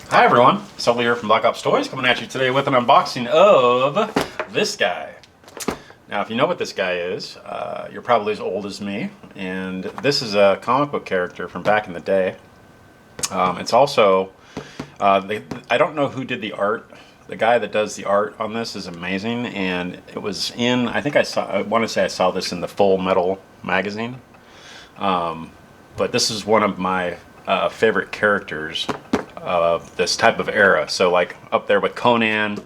Hi everyone, Sully here from Black Ops Toys, coming at you today with an unboxing of this guy. Now if you know what this guy is, you're probably as old as me, and this is a comic book character from back in the day. It's also, I don't know who did the art. The guy that does the art on this is amazing, and it was in, I want to say I saw this in the Full Metal magazine. But this is one of my favorite characters of this type of era. So like up there with Conan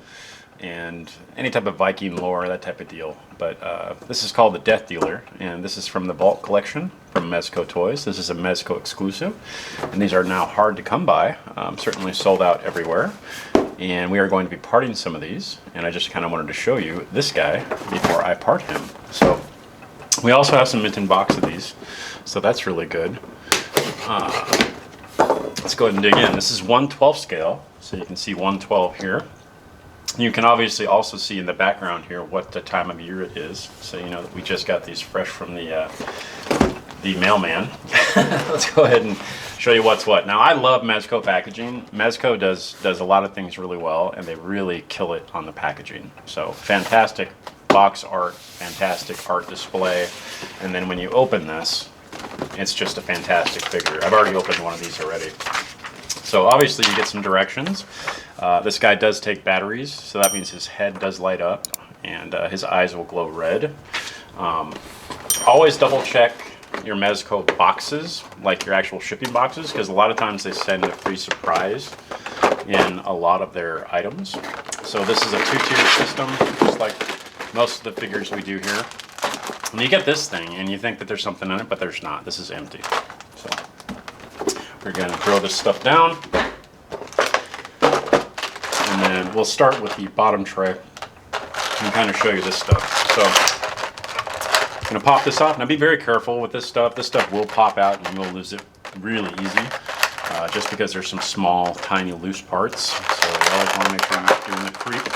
and any type of Viking lore, that type of deal. But this is called the Death Dealer, and this is from the Vault collection from Mezco Toys. This is a Mezco exclusive, and these are now hard to come by. Certainly sold out everywhere. And we are going to be parting some of these, and I just kind of wanted to show you this guy before I part him. So we also have some mint in box of these, so that's really good. Let's go ahead and dig in. This is 1/12 scale, so you can see 1/12 here. You can obviously also see in the background here what the time of year it is, so you know that we just got these fresh from the mailman. Let's go ahead and show you what's what. Now I love Mezco packaging. Mezco does a lot of things really well, and they really kill it on the packaging. So fantastic box art, fantastic art display, and then when you open this, it's just a fantastic figure. I've already opened one of these already. So obviously you get some directions. This guy does take batteries, so that means his head does light up and his eyes will glow red. Always double check your Mezco boxes, like your actual shipping boxes, because a lot of times they send a free surprise in a lot of their items. So this is a two-tier system, just like most of the figures we do here. And you get this thing and you think that there's something in it, but there's not. This is empty. So we're going to throw this stuff down, and then we'll start with the bottom tray and kind of show you this stuff. So I'm going to pop this off. Now be very careful with this stuff. This stuff will pop out and you'll lose it really easy, just because there's some small, tiny, loose parts. So you always want to make sure you're doing the creeping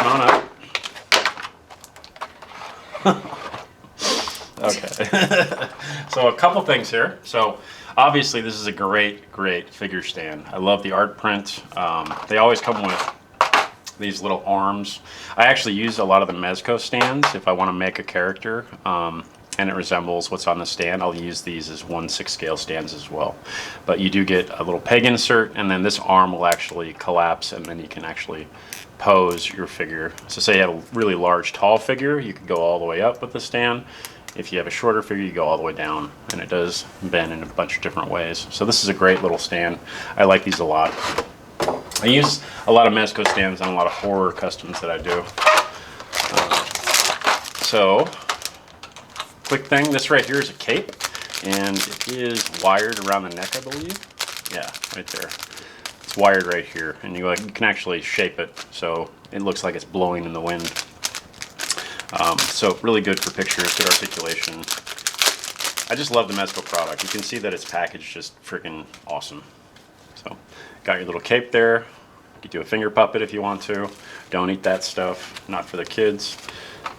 on up. Okay. So a couple things here. So obviously this is a great figure stand. I love the art print. They always come with these little arms. I actually use a lot of the Mezco stands if I want to make a character and it resembles what's on the stand. I'll use these as 1/6 scale stands as well. But you do get a little peg insert, and then this arm will actually collapse, and then you can actually pose your figure. So say you have a really large tall figure, you can go all the way up with the stand. If you have a shorter figure, you go all the way down, and it does bend in a bunch of different ways. So this is a great little stand. I like these a lot. I use a lot of Mezco stands on a lot of horror customs that I do. So quick thing, this right here is a cape, and it is wired around the neck, I believe. Yeah, right there. It's wired right here, and you can actually shape it so it looks like it's blowing in the wind. So really good for pictures, good articulation. I just love the Mezco product. You can see that it's packaged just freaking awesome. So got your little cape there. You can do a finger puppet if you want to. Don't eat that stuff, not for the kids.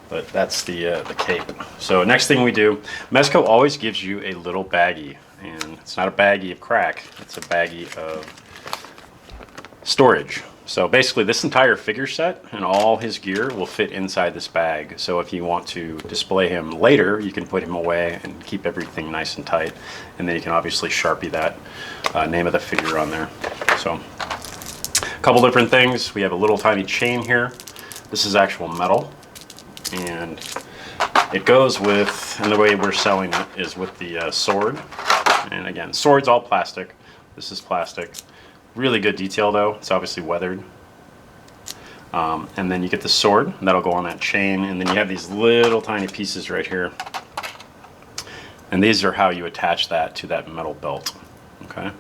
But that's the cape. So next thing we do, Mezco always gives you a little baggie, and it's not a baggie of crack, it's a baggie of storage. So basically this entire figure set and all his gear will fit inside this bag. So if you want to display him later, you can put him away and keep everything nice and tight. And then you can obviously Sharpie that name of the figure on there. So a couple different things. We have a little tiny chain here. This is actual metal, and it goes with, and the way we're selling it is with the sword. And again, sword's all plastic. This is plastic. Really good detail though. It's obviously weathered. And then you get the sword, and that'll go on that chain, and then you have these little tiny pieces right here. And these are how you attach that to that metal belt. Okay?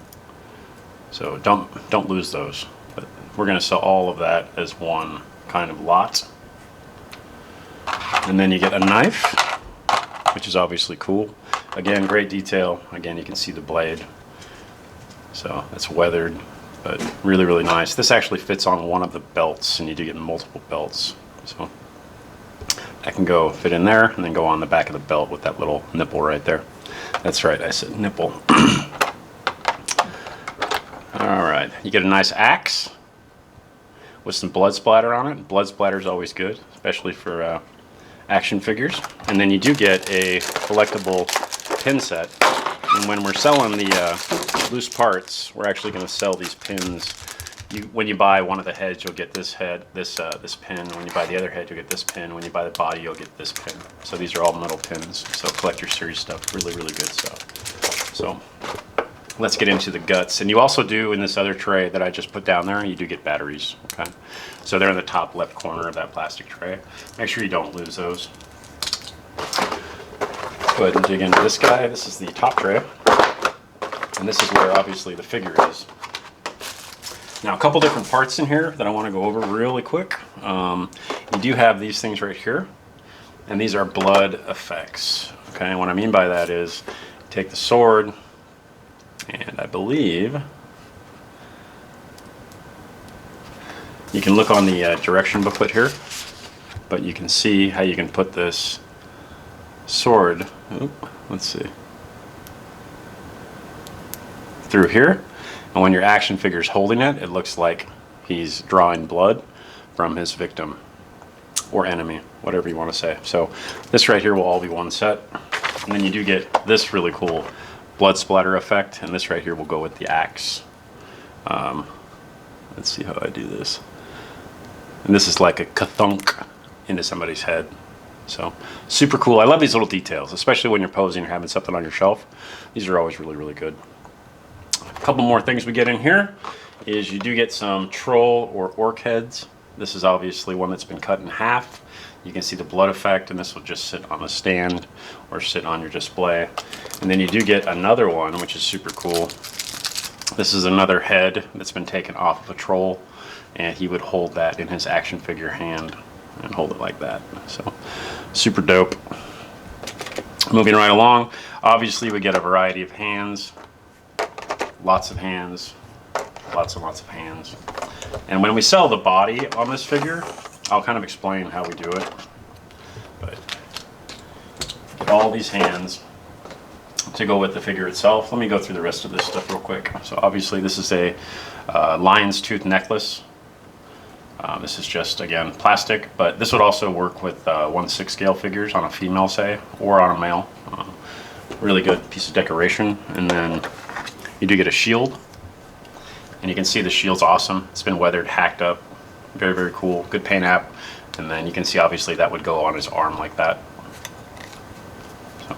So don't lose those. But we're gonna sell all of that as one kind of lot. And then you get a knife, which is obviously cool. Again, great detail. Again, you can see the blade. So it's weathered, but really nice. This actually fits on one of the belts, and you do get multiple belts. So that can go fit in there and then go on the back of the belt with that little nipple right there. That's right, I said nipple. All right, you get a nice axe with some blood splatter on it. Blood splatter is always good, especially for action figures. And then you do get a collectible pin set. And when we're selling the loose parts, we're actually going to sell these pins. When you buy one of the heads, you'll get this head, this pin. When you buy the other head, you'll get this pin. When you buy the body, you'll get this pin. So these are all metal pins. So collector series stuff, really, really good stuff. So let's get into the guts. And you also do, in this other tray that I just put down there, you do get batteries. Okay, so they're in the top left corner of that plastic tray. Make sure you don't lose those. Go ahead and dig into this guy. This is the top tray. And this is where obviously the figure is. Now, a couple different parts in here that I want to go over really quick. You do have these things right here, and these are blood effects. Okay, and what I mean by that is take the sword, and I believe you can look on the direction booklet here, but you can see how you can put this sword, let's see, through here. And when your action figure's holding it, it looks like he's drawing blood from his victim or enemy, whatever you want to say. So this right here will all be one set. And then you do get this really cool blood splatter effect, and this right here will go with the axe. Let's see how I do this. And this is like a ka-thunk into somebody's head. So super cool. I love these little details, especially when you're posing or having something on your shelf. These are always really, really good. A couple more things we get in here is you do get some troll or orc heads. This is obviously one that's been cut in half. You can see the blood effect, and this will just sit on a stand or sit on your display. And then you do get another one, which is super cool. This is another head that's been taken off of a troll, and he would hold that in his action figure hand and hold it like that. So super dope. Moving right along, obviously we get a variety of hands. Lots of hands, lots and lots of hands. And when we sell the body on this figure, I'll kind of explain how we do it. But get all these hands to go with the figure itself. Let me go through the rest of this stuff real quick. So obviously this is a lion's tooth necklace. This is just, again, plastic, but this would also work with 1/6 scale figures on a female, say, or on a male. Really good piece of decoration. And then you do get a shield, and you can see the shield's awesome. It's been weathered, hacked up, very, very cool, good paint app. And then you can see obviously that would go on his arm like that. So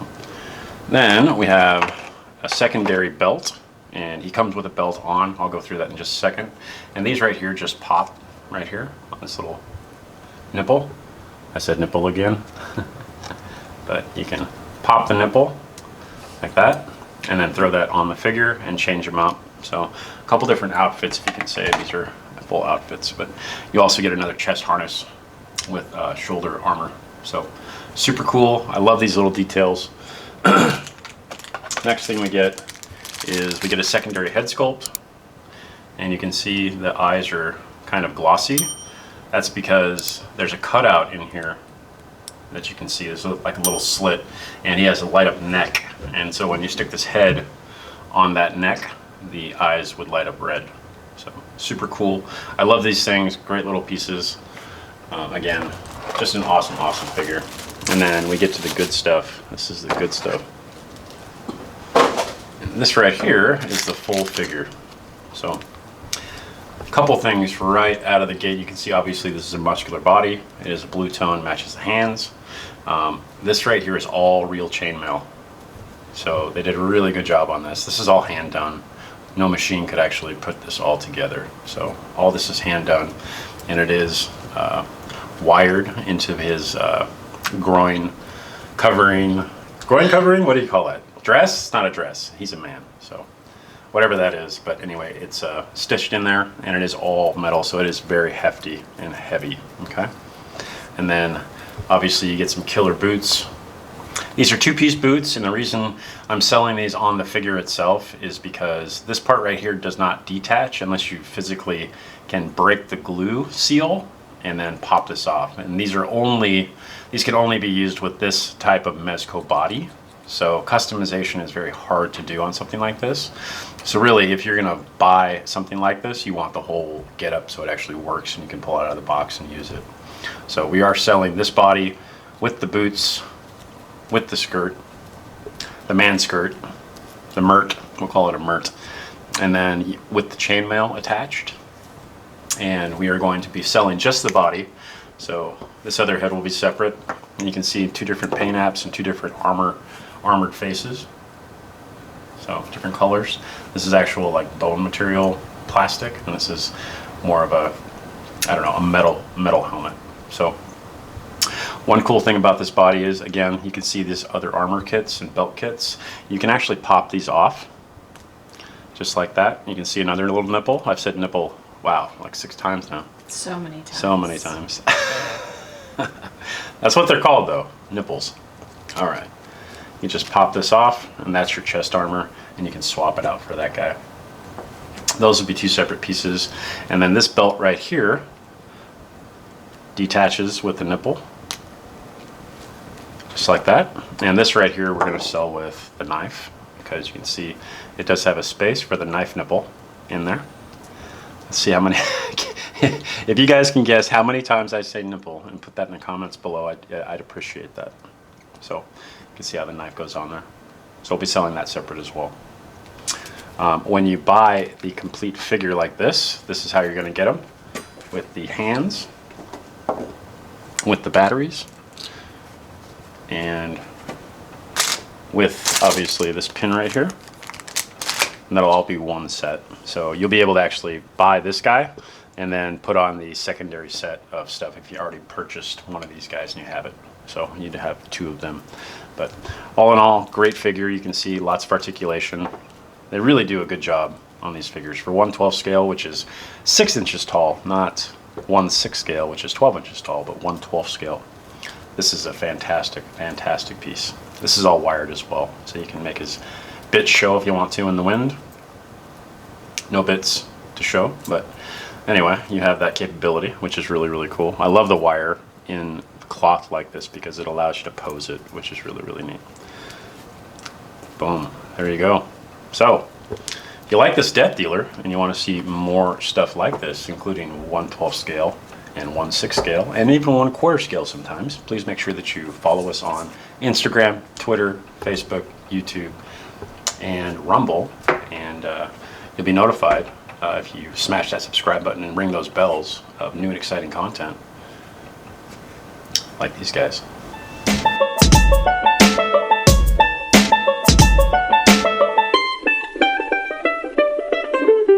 then we have a secondary belt, and he comes with a belt on. I'll go through that in just a second. And these right here just pop right here on this little nipple. I said nipple again. But you can pop the nipple like that, and then throw that on the figure and change them out. So a couple different outfits, if you can say. These are full outfits, but you also get another chest harness with shoulder armor. So super cool. I love these little details. Next thing we get is we get a secondary head sculpt, and you can see the eyes are kind of glossy. That's because there's a cutout in here that you can see. There's like a little slit, and he has a light up neck, and so when you stick this head on that neck, the eyes would light up red. So super cool. I love these things. Great little pieces. Again, just an awesome figure. And then we get to the good stuff. This is the good stuff. And this right here is the full figure. So a couple things right out of the gate. You can see obviously this is a muscular body. It is a blue tone, matches the hands. This right here is all real chainmail. So they did a really good job on this. This is all hand done. No machine could actually put this all together. So all this is hand done, and it is wired into his groin covering. Groin covering? What do you call that? Dress? It's not a dress. He's a man. So whatever that is. But anyway, it's stitched in there, and it is all metal, so it is very hefty and heavy. Okay. And then obviously you get some killer boots. These are two-piece boots, and the reason I'm selling these on the figure itself is because this part right here does not detach unless you physically can break the glue seal and then pop this off. And these can only be used with this type of Mezco body. So customization is very hard to do on something like this. So really, if you're gonna buy something like this, you want the whole getup so it actually works and you can pull it out of the box and use it. So we are selling this body with the boots, with the skirt, the man skirt, the mert, we'll call it a mert, and then with the chainmail attached. And we are going to be selling just the body. So this other head will be separate, and you can see 2 different paint apps and 2 different armored faces. So different colors. This is actual like bone material plastic, and this is more of a, I don't know, a metal helmet. So one cool thing about this body is, again, you can see these other armor kits and belt kits. You can actually pop these off just like that. You can see another little nipple. I've said nipple, wow, like 6 times now. So many times. So many times. That's what they're called though, nipples. All right. You just pop this off, and that's your chest armor, and you can swap it out for that guy. Those would be 2 separate pieces. And then this belt right here detaches with the nipple, just like that. And this right here we're going to sell with the knife, because you can see it does have a space for the knife nipple in there. Let's see how many, if you guys can guess how many times I say nipple and put that in the comments below, I'd appreciate that. So you can see how the knife goes on there. So we'll be selling that separate as well. When you buy the complete figure like this is how you're going to get them, with the hands, with the batteries, and with obviously this pin right here. And that'll all be one set. So you'll be able to actually buy this guy and then put on the secondary set of stuff if you already purchased one of these guys and you have it. So you need to have 2 of them. But all in all, great figure. You can see lots of articulation. They really do a good job on these figures. For 1/12 scale, which is 6 inches tall, not 1/6 scale, which is 12 inches tall, but 1/12 scale. This is a fantastic, fantastic piece. This is all wired as well, so you can make his bits show if you want to in the wind. No bits to show, but anyway, you have that capability, which is really, really cool. I love the wire in cloth like this because it allows you to pose it, which is really, really neat. Boom, there you go. So if you like this Death Dealer and you want to see more stuff like this, including 1/12 scale and 1/6 scale and even 1/4 scale sometimes, please make sure that you follow us on Instagram, Twitter, Facebook, YouTube, and Rumble, and you'll be notified if you smash that subscribe button and ring those bells of new and exciting content like these guys.